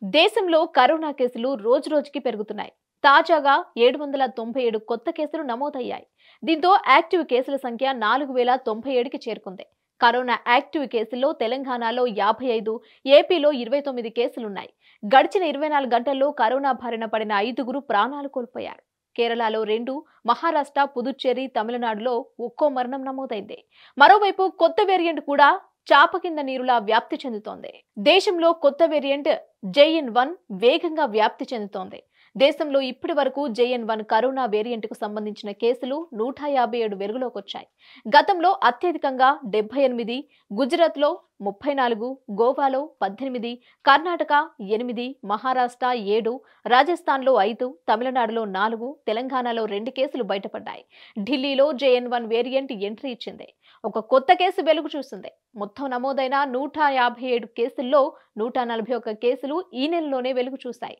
దేశంలో కరోనా కేసులు రోజురోజుకి పెరుగుతున్నాయి. తాజాగా 797 కొత్త కేసులు నమోదయ్యాయి. దీంతో యాక్టివ్ కేసుల సంఖ్య 4097కి చేరుకుంది. కరోనా యాక్టివ్ కేసుల్లో తెలంగాణలో 55, ఏపీలో 29 కేసులున్నాయి. గడిచిన 24 గంటల్లో కరోనా బారిన పడిన 5గురు ప్రాణాలు కోల్పోయారు. కేరళలో 2, మహారాష్ట్ర, పుదుచ్చేరి, తమిళనాడులో ఒక్కో మరణం నమోదైంది. మరోవైపు కొత్త వేరియంట్ కూడా చాప కింద నీరులా వ్యాప్తి చెందుతోంది. దేశంలో కొత్త వేరియంట్ JN1 వేగంగా వ్యాప్తి చెందుతోంది. దేశంలో ఇప్పటి వరకు JN1 కరోనా వేరియంట్ కు సంబంధించిన కేసులు 157 వెలుగులోకొచ్చాయి. గతంలో అత్యధికంగా 78, గుజరాత్ లో 34, గోవాలో 18, కర్ణాటక 8, మహారాష్ట్ర 7, రాజస్థాన్ లో 5, తమిళనాడులో 4, తెలంగాణలో 2 కేసులు బయటపడ్డాయి. ఢిల్లీలో JN1 వేరియంట్ ఎంట్రీ ఇచ్చింది. ఒక కొత్త కేసు వెలుగు చూసింది. మొత్తం నమోదైన 157 కేసుల్లో 141 కేసులు ఈ నెలలోనే వెలుగు చూశాయి.